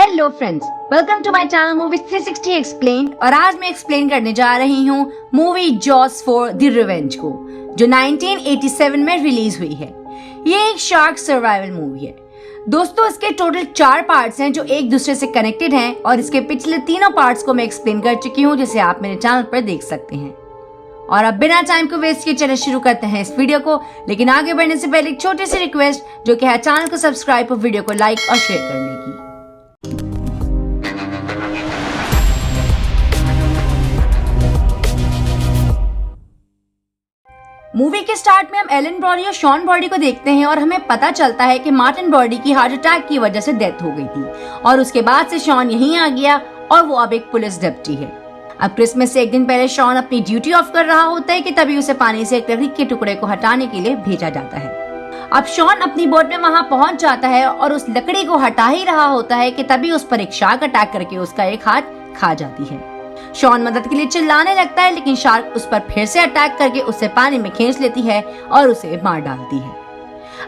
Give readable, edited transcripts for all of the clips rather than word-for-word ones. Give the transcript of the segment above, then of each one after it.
Hello friends, welcome to my channel movie 360 explain. और आज मैं एक्सप्लेन करने जा रही हूँ मूवी जॉस 4 द रिवेंज को, जो 1987 में रिलीज हुई है। ये एक शार्क सर्वाइवल मूवी है। दोस्तों, इसके टोटल 4 पार्ट्स हैं जो एक दूसरे से कनेक्टेड हैं, और इसके पिछले तीनों पार्ट्स को मैं एक्सप्लेन कर चुकी हूँ, जिसे आप मेरे चैनल पर देख सकते हैं। और अब बिना टाइम को वेस्ट किए चले शुरू करते हैं इस वीडियो को। लेकिन आगे बढ़ने से पहले एक छोटी सी रिक्वेस्ट, जो कि है चैनल को सब्सक्राइब और वीडियो को लाइक और शेयर करने की। मूवी के स्टार्ट में हम एलन ब्रॉडी और शॉन ब्रॉडी को देखते हैं, और हमें पता चलता है कि मार्टिन ब्रॉडी की हार्ट अटैक की वजह से डेथ हो गई थी, और उसके बाद से शॉन यहीं आ गया और वो अब एक पुलिस डिप्टी है। अब क्रिसमस से एक दिन पहले शॉन अपनी ड्यूटी ऑफ कर रहा होता है कि तभी उसे पानी से एक लकड़ी के टुकड़े को हटाने के लिए भेजा जाता है। अब शॉन अपनी बोट में वहां पहुंच जाता है और उस लकड़ी को हटा ही रहा होता है कि तभी उस पर एक शार्क अटैक करके उसका एक हाथ खा जाती है। शॉन मदद के लिए चिल्लाने लगता है, लेकिन शार्क उस पर फिर से अटैक करके उसे पानी में खींच लेती है और उसे मार डालती है।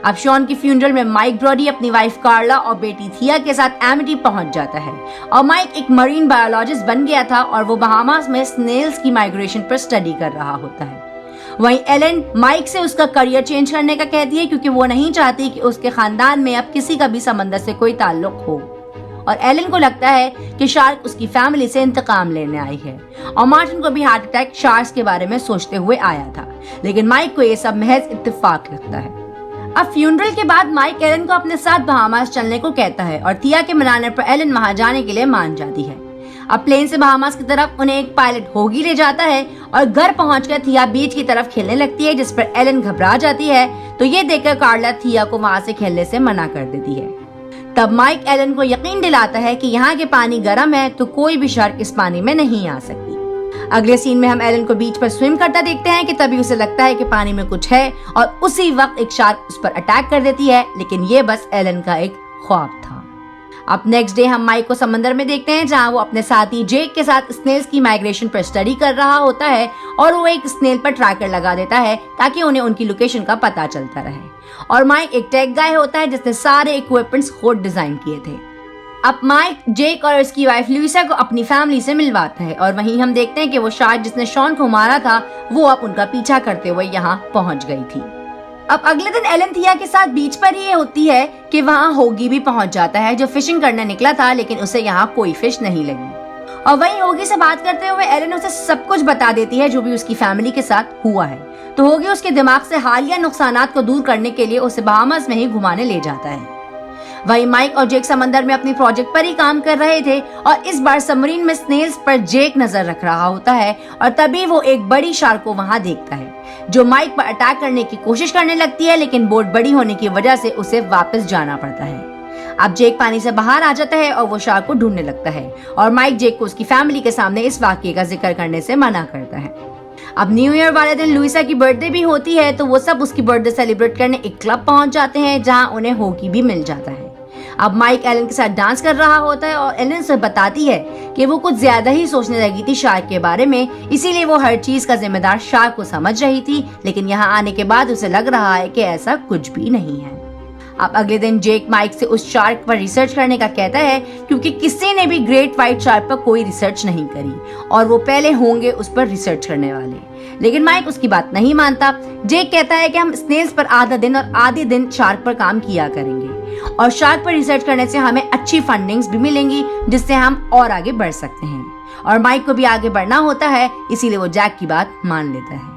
अब शॉन की फ्यूनरल में माइक ब्रॉडी अपनी वाइफ कार्ला और बेटी थिया के साथ एमिटी पहुंच जाता है। और माइक एक मरीन बायोलॉजिस्ट बन गया था और वो बहामास में स्नेल्स की माइग्रेशन पर स्टडी कर रहा होता है। वहीं एलन माइक से उसका करियर चेंज करने का कहती है, क्योंकि वो नहीं चाहती कि उसके खानदान में अब किसी का भी समंदर से कोई ताल्लुक हो। और एलन को लगता है कि शार्क उसकी फैमिली से इंतकाम लेने आई है। और मार्टिन को भी हार्ट अटैक शार्क्स के बारे में सोचते हुए आया था, लेकिन माइक को ये सब महज इत्तेफाक लगता है। अब फ्यूनरल के बाद माइक एलन को अपने साथ बहामास चलने को कहता है, और थिया के मनाने पर एलन वहां जाने के लिए मान जाती है। अब प्लेन से बहामास की तरफ उन्हें एक पायलट होगी ले जाता है, और घर पहुंचकर थिया बीच की तरफ खेलने लगती है, जिस पर एलन घबरा जाती है। तो ये देखकर कार्ला थिया को वहां से खेलने से मना कर देती है। तब माइक एलन को यकीन दिलाता है कि यहाँ के पानी गर्म है, तो कोई भी शार्क इस पानी में नहीं आ सकती। अगले सीन में हम एलन को बीच पर स्विम करता देखते हैं कि तभी उसे लगता है कि पानी में कुछ है, और उसी वक्त एक शार्क उस पर अटैक कर देती है, लेकिन ये बस एलन का एक ख्वाब था। अब नेक्स्ट डे हम माइक को समंदर में देखते हैं, जहाँ वो अपने साथी जेक के साथ स्नेल्स की माइग्रेशन पर स्टडी कर रहा होता है, और वो एक स्नेल पर ट्रैकर लगा देता है ताकि उन्हें उनकी लोकेशन का पता चलता रहे। और माइक एक टेक गाय होता है जिसने सारे इक्विपमेंट्स खुद डिजाइन किए थे। अब माइक जेक और उसकी वाइफ लुइसा को अपनी फैमिली से मिलवाता है, और वहीं हम देखते हैं कि वो शार्क जिसने शॉन को मारा था, वो अब उनका पीछा करते हुए यहाँ पहुंच गई थी। अब अगले दिन एलन थिया के साथ बीच पर ये होती है कि वहाँ होगी भी पहुंच जाता है, जो फिशिंग करने निकला था, लेकिन उसे यहाँ कोई फिश नहीं लगी। और वहीं होगी से बात करते हुए एलन उसे सब कुछ बता देती है जो भी उसकी फैमिली के साथ हुआ है। तो होगी उसके दिमाग से हालिया नुकसानात को दूर करने के लिए उसे बहामास में ही घुमाने ले जाता है। वहीं माइक और जेक समंदर में अपनी प्रोजेक्ट पर ही काम कर रहे थे, और इस बार सबमरीन में स्नेल्स पर जेक नजर रख रहा होता है, और तभी वो एक बड़ी शार्क को वहां देखता है, जो माइक पर अटैक करने की कोशिश करने लगती है, लेकिन बोट बड़ी होने की वजह से उसे वापस जाना पड़ता है। अब जेक पानी से बाहर आ जाता है और वो शार्क को ढूंढने लगता है, और माइक जेक को उसकी फैमिली के सामने इस वाकये का जिक्र करने से मना करता है। अब न्यू ईयर वाले दिन लुइसा की बर्थडे भी होती है, तो वो सब उसकी बर्थडे सेलिब्रेट करने एक क्लब पहुंच जाते हैं, जहां उन्हें होगी भी मिल जाता है। अब माइक एलन के साथ डांस कर रहा होता है, और एलन से बताती है कि वो कुछ ज्यादा ही सोचने लगी थी शार्क के बारे में, इसीलिए वो हर चीज का जिम्मेदार शार्क को समझ रही थी, लेकिन यहाँ आने के बाद उसे लग रहा है कि ऐसा कुछ भी नहीं है। अब अगले दिन जेक माइक से उस शार्क पर रिसर्च करने का कहता है, क्योंकि किसी ने भी ग्रेट व्हाइट शार्क पर कोई रिसर्च नहीं करी, और वो पहले होंगे उस पर रिसर्च करने वाले। लेकिन माइक उसकी बात नहीं मानता। जेक कहता है कि हम स्नेल्स पर आधा दिन और आधे दिन शार्क पर काम किया करेंगे, और शार्क पर रिसर्च करने से हमें अच्छी फंडिंग्स भी मिलेंगी, जिससे हम और आगे बढ़ सकते हैं। और माइक को भी आगे बढ़ना होता है, इसीलिए वो जैक की बात मान लेता है।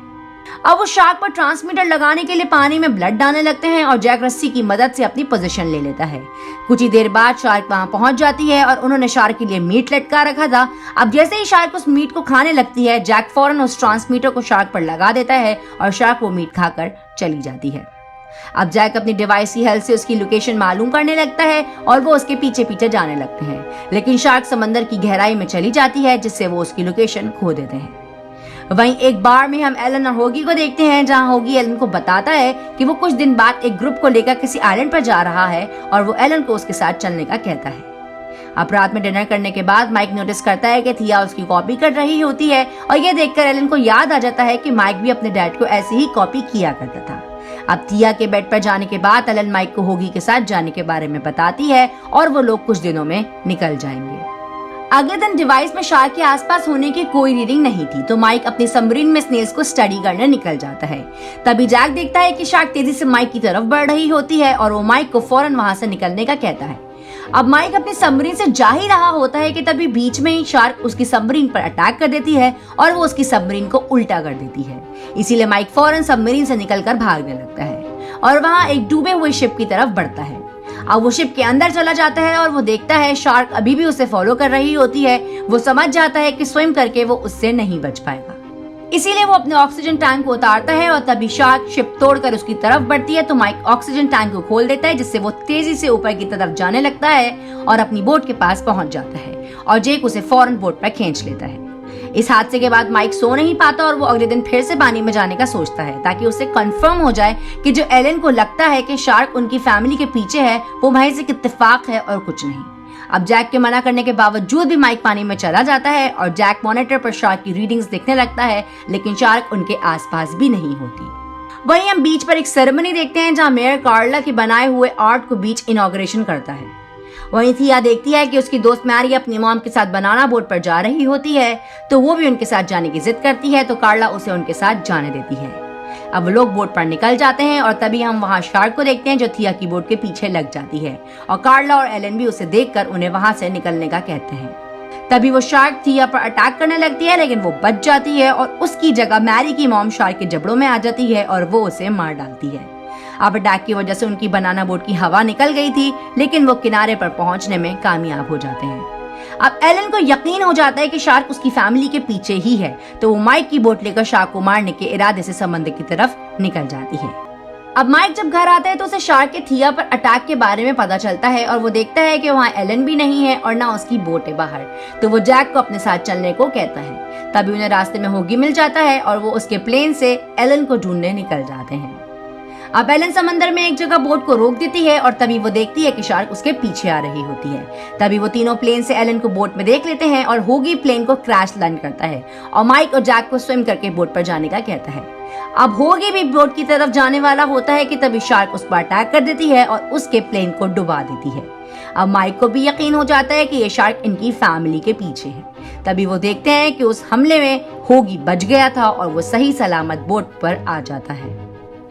अब वो शार्क पर ट्रांसमीटर लगाने के लिए पानी में ब्लड डालने लगते हैं, और जैक रस्सी की मदद से अपनी पोजीशन ले लेता है। कुछ ही देर बाद शार्क वहां पहुंच जाती है, और उन्होंने शार्क के लिए मीट लटका रखा था। अब जैसे ही शार्क उस मीट को खाने लगती है, जैक फौरन उस ट्रांसमीटर को शार्क पर लगा देता है, और शार्क वो मीट खाकर चली जाती है। अब जैक अपनी डिवाइस की हेल्प से उसकी लोकेशन मालूम करने लगता है, और वो उसके पीछे पीछे जाने लगते हैं, लेकिन शार्क समंदर की गहराई में चली जाती है, जिससे वो उसकी लोकेशन खो देते हैं। वहीं एक बार में हम एलन और होगी को देखते हैं, जहां होगी एलन को बताता है कि वो कुछ दिन बाद एक ग्रुप को लेकर किसी आइलैंड पर जा रहा है, और वो एलन को उसके साथ चलने का कहता है। अब रात में डिनर करने के बाद माइक नोटिस करता है कि थिया उसकी कॉपी कर रही होती है, और ये देखकर एलन को याद आ जाता है कि माइक भी अपने डैड को ऐसी ही कॉपी किया करता था। अब थिया के बेड पर जाने के बाद एलन माइक को होगी के साथ जाने के बारे में बताती है और वो लोग कुछ दिनों में निकल जाएंगे। अगले दिन डिवाइस में शार्क के आसपास होने की कोई रीडिंग नहीं थी, तो माइक अपनी सबमरीन में स्नेल्स को स्टडी करने निकल जाता है। तभी जैक देखता है कि शार्क तेजी से माइक की तरफ बढ़ रही होती है और वो माइक को फौरन वहां से निकलने का कहता है। अब माइक अपनी सबमरीन से जा ही रहा होता है कि तभी बीच में ही शार्क उसकी सबमरीन पर अटैक कर देती है और वो उसकी सबमरीन को उल्टा कर देती है। इसीलिए माइक फौरन सबमरीन से निकलकर भागने लगता है और वहां एक डूबे हुए शिप की तरफ बढ़ता है। अब वो शिप के अंदर चला जाता है और वो देखता है शार्क अभी भी उसे फॉलो कर रही होती है। वो समझ जाता है कि स्विम करके वो उससे नहीं बच पाएगा, इसीलिए वो अपने ऑक्सीजन टैंक को उतारता है और तभी शार्क शिप तोड़कर उसकी तरफ बढ़ती है। तो माइक ऑक्सीजन टैंक को खोल देता है, जिससे वो तेजी से ऊपर की तरफ जाने लगता है और अपनी बोट के पास पहुंच जाता है और जैक उसे फौरन बोट पर खींच लेता है। इस हादसे के बाद माइक सो नहीं पाता और वो अगले दिन फिर से पानी में जाने का सोचता है, ताकि उसे कंफर्म हो जाए कि जो एलन को लगता है कि शार्क उनकी फैमिली के पीछे है, वो महज एक इत्तेफाक है और कुछ नहीं। अब जैक के मना करने के बावजूद भी माइक पानी में चला जाता है और जैक मॉनिटर पर शार्क की रीडिंग्स देखने लगता है, लेकिन शार्क उनके आसपास भी नहीं होती। वहीं हम बीच पर एक सेरेमनी देखते हैं जहां मेयर कार्ला के बनाए हुए आर्ट को बीच इनॉग्रेशन करता है। वहीं थिया देखती है कि उसकी दोस्त मैरी अपनी मॉम के साथ बनाना बोट पर जा रही होती है, तो वो भी उनके साथ जाने की जिद करती है, तो कार्ला उसे उनके साथ जाने देती है। अब लोग बोट पर निकल जाते हैं और तभी हम वहां शार्क को देखते हैं जो थिया की बोट के पीछे लग जाती है और कार्ला और एलन भी उसे देखकर उन्हें वहां से निकलने का कहते हैं। तभी वो शार्क थिया पर अटैक करने लगती है, लेकिन वो बच जाती है और उसकी जगह मैरी की मॉम शार्क के जबड़ों में आ जाती है और वो उसे मार डालती है। अब अटैक की वजह से उनकी बनाना बोट की हवा निकल गई थी, लेकिन वो किनारे पर पहुंचने में कामयाब हो जाते हैं। अब एलन को यकीन हो जाता है कि शार्क उसकी फैमिली के पीछे ही है, तो वो माइक की बोट लेकर शार्क को मारने के इरादे से समुद्र की तरफ निकल जाती है। अब माइक जब घर आता है तो उसे शार्क के थिया पर अटैक के बारे में पता चलता है और वो देखता है कि वहाँ एलन भी नहीं है और ना उसकी बोट है बाहर, तो वो जैक को अपने साथ चलने को कहता है। तभी उन्हें रास्ते में होगी मिल जाता है और वो उसके प्लेन से एलन को ढूंढने निकल जाते हैं। अब एलन समंदर में एक जगह बोट को रोक देती है और तभी वो देखती है कि शार्क उसके पीछे आ रही होती है। तभी वो तीनों प्लेन से एलन को बोट में देख लेते हैं और होगी प्लेन को क्रैश लैंड करता है और माइक और जैक को स्विम करके बोट पर जाने का कहता है। अब होगी भी बोट की तरफ जाने वाला होता है कि तभी शार्क उस पर अटैक कर देती है और उसके प्लेन को डुबा देती है। अब माइक को भी यकीन हो जाता है कि ये शार्क इनकी फैमिली के पीछे है। तभी वो देखते हैं कि उस हमले में होगी बच गया था और वो सही सलामत बोट पर आ जाता है।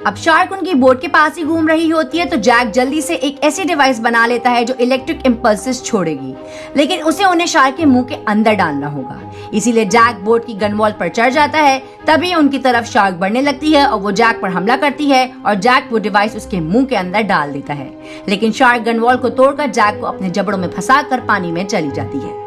अब शार्क उनकी बोट के पास ही घूम रही होती है, तो जैक जल्दी से एक ऐसी डिवाइस बना लेता है जो इलेक्ट्रिक इंपल्सेस छोड़ेगी, लेकिन उसे उन्हें शार्क के मुंह के अंदर डालना होगा। इसीलिए जैक बोट की गन वॉल पर चढ़ जाता है। तभी उनकी तरफ शार्क बढ़ने लगती है और वो जैक पर हमला करती है और जैक वो डिवाइस उसके मुंह के अंदर डाल देता है, लेकिन शार्क गन वॉल को तोड़कर जैक को अपने जबड़ों में फंसाकर पानी में चली जाती है।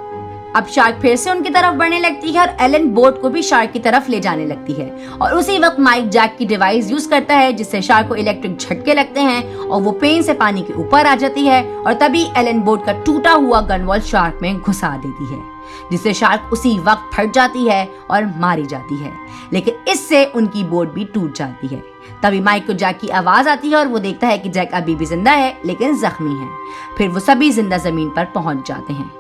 अब शार्क फिर से उनकी तरफ बढ़ने लगती है और एलन बोट को भी शार्क की तरफ ले जाने लगती है और उसी वक्त माइक जैक की डिवाइस यूज करता है, जिससे शार्क को इलेक्ट्रिक झटके लगते हैं और वो पेन से पानी के ऊपर आ जाती है और तभी एलन बोट का टूटा हुआ गनवॉल शार्क में घुसा देती है, जिससे शार्क उसी वक्त फट जाती है और मारी जाती है, लेकिन इससे उनकी बोट भी टूट जाती है। तभी माइक को जैक की आवाज आती है और वो देखता है कि जैक अभी भी जिंदा है लेकिन जख्मी है। फिर वो सभी जिंदा जमीन पर पहुंच जाते हैं।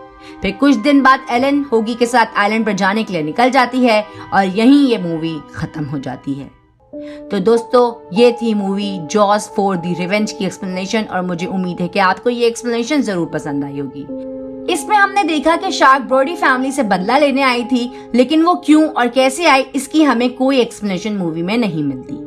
फिर कुछ दिन बाद एलन होगी के साथ आइलैंड पर जाने के लिए निकल जाती है और यहीं ये मूवी खत्म हो जाती है। तो दोस्तों, ये थी मूवी जॉस 4 द रिवेंज की एक्सप्लेनेशन और मुझे उम्मीद है कि आपको ये एक्सप्लेनेशन जरूर पसंद आई होगी। इसमें हमने देखा कि शार्क ब्रोडी फैमिली से बदला लेने आई थी, लेकिन वो क्यों और कैसे आई इसकी हमें कोई एक्सप्लेनेशन मूवी में नहीं मिलती।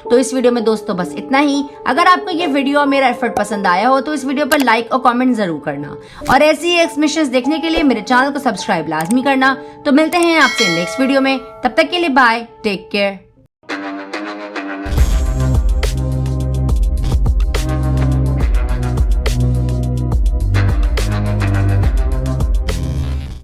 तो इस वीडियो में दोस्तों बस इतना ही। अगर आपको ये वीडियो और मेरा एफर्ट पसंद आया हो तो इस वीडियो पर लाइक और कमेंट जरूर करना और ऐसी ही एक्सप्लेनेशंस देखने के लिए मेरे चैनल को सब्सक्राइब लाजमी करना। तो मिलते हैं आपसे नेक्स्ट वीडियो में, तब तक के लिए बाय, टेक केयर।